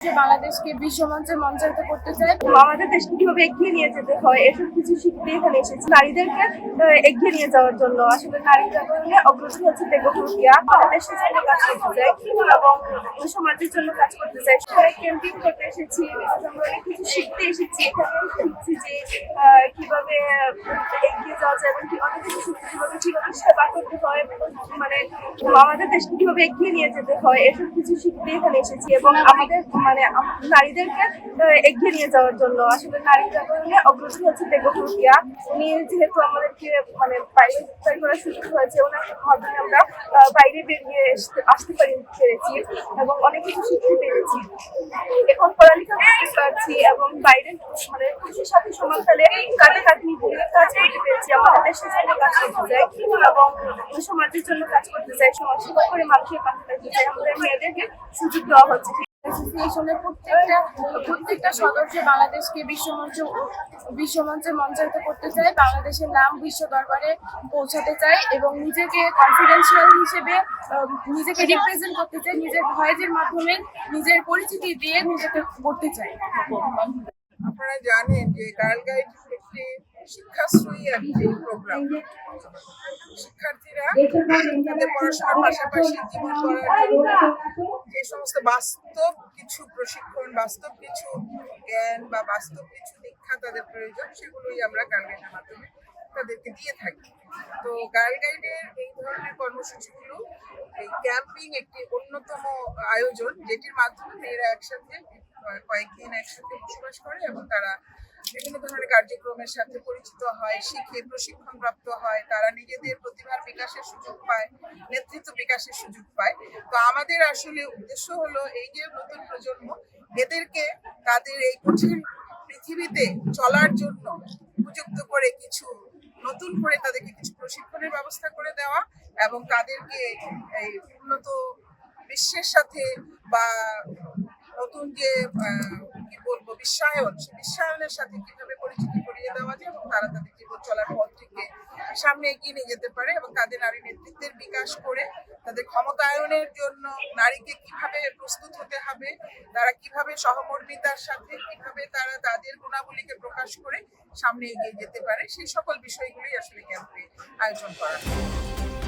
বাংলাদেশকে বিশ্বমঞ্চে মঞ্চায়িত করতে চাই। আমাদের দেশকে কিভাবে এগিয়ে নিয়ে যেতে হয় এসব কিছু শিখতে এখানে এসেছি। নারীদেরকে এগিয়ে নিয়ে যাওয়ার জন্য আসলে নারী জাগরণে অগ্রসর হচ্ছে বেগম রোকেয়া। আমাদের দেশের জন্য কাজ করতে চাই এবং সমাজের জন্য কাজ করতে চাই। সবাই ক্যাম্পিং করতে এসেছি, আমরা অনেক কিছু শিখতে এসেছি। এখানে শিখছি যে কিভাবে এগিয়ে যাওয়া যায় এবং অনেক কিছু শিখতে কিভাবে সেবা করতে হয়, মানে আমাদের দেশকে কিভাবে এগিয়ে নিয়ে যেতে হয় এসব কিছু শিখতে এখানে এসেছি এবং আমাদের নারীদেরকে এগিয়ে নিয়ে যাওয়ার জন্য আসলে নারী জাগরণে অগ্রসর হচ্ছে বেগম রোকেয়া। উনি যেহেতু আমাদেরকে বাইরে করার সুযোগ হয়েছে, ওনার মাধ্যমে আমরা বাইরে বেরিয়ে আসতে পেরেছি এবং অনেক কিছু শিখতে পেরেছি। এখন পড়ালেখা করতে পারছি এবং বাইরে খুশির সাথে সমান তালে কাঁধে কাঁধ মিলিয়ে কাজ করতে পেরেছি। আমাদের দেশের জন্য কাজ করতে চাই এবং সমাজের জন্য কাজ করতে চাই, সমাজ সেবা করে মানুষের পাশে থাকতে চাই। আমাদের মেয়েদেরকে সুযোগ দেওয়া হচ্ছে। অ্যাসোসিয়েশনের প্রত্যেকটা সদস্য বাংলাদেশকে বিশ্বমঞ্চে মঞ্চায়িত করতে চায়, বাংলাদেশের নাম বিশ্ব দরবারে পৌঁছাতে চায় এবং নিজেকে কনফিডেন্সিয়াল হিসেবে নিজেকে রিপ্রেজেন্ট করতে চায়, নিজের ভয়েসের মাধ্যমে নিজের পরিচিতি দিয়ে নিজেকে করতে চায়। আপনারা জানেন যে গার্ল গাইড একটি শিক্ষাশ্রয়ী একটি প্রোগ্রাম। শিক্ষার্থীরা তাদের পড়াশোনার পাশাপাশি জীবন গড়ার জন্য যে সমস্ত বাস্তব কিছু প্রশিক্ষণ, বাস্তব কিছু জ্ঞান বা বাস্তব কিছু দীক্ষা তাদের প্রয়োজন, সেগুলোই আমরা গার্ল গাইডের মাধ্যমে তাদেরকে দিয়ে থাকি। তো গার্ল গাইডের এই ধরনের কর্মসূচিগুলো, এই ক্যাম্পিং একটি অন্যতম আয়োজন, যেটির মাধ্যমে মেয়েরা একসাথে কয়েকদিন একসাথে বসবাস করে এবং তারা বিভিন্ন ধরনের কার্যক্রমের সাথে পরিচিত হয়, শিখে প্রশিক্ষণ প্রাপ্ত হয়, তারা নিজেদের প্রতিভার বিকাশের সুযোগ পায়, নেতৃত্ব বিকাশের সুযোগ পায়। তো আমাদের আসলে উদ্দেশ্য হলো এই যে নতুন প্রজন্ম, এদেরকে তাদের এই কঠিন পৃথিবীতে চলার জন্য উপযুক্ত করে কিছু নতুন করে তাদেরকে কিছু প্রশিক্ষণের ব্যবস্থা করে দেওয়া এবং তাদেরকে এই উন্নত বিশ্বের সাথে বা নতুন যে কি বলবো বিশ্বায়ন, সেই বিশ্বায়নের সাথে কিভাবে পরিচিতি করিয়ে দেওয়া যায় এবং তারা তাদের জীবন চলার পথটিকে সামনে এগিয়ে নিয়ে যেতে পারে এবং তাদের নারী নেতৃত্বের বিকাশ করে তাদের ক্ষমতায়নের জন্য নারীকে কিভাবে প্রস্তুত হতে হবে, তারা কিভাবে সহমর্মিতার সাথে কিভাবে তারা তাদের গুণাবলীকে প্রকাশ করে সামনে এগিয়ে যেতে পারে, সেই সকল বিষয়গুলোই আসলে ক্যাম্পে আয়োজন করা হয়।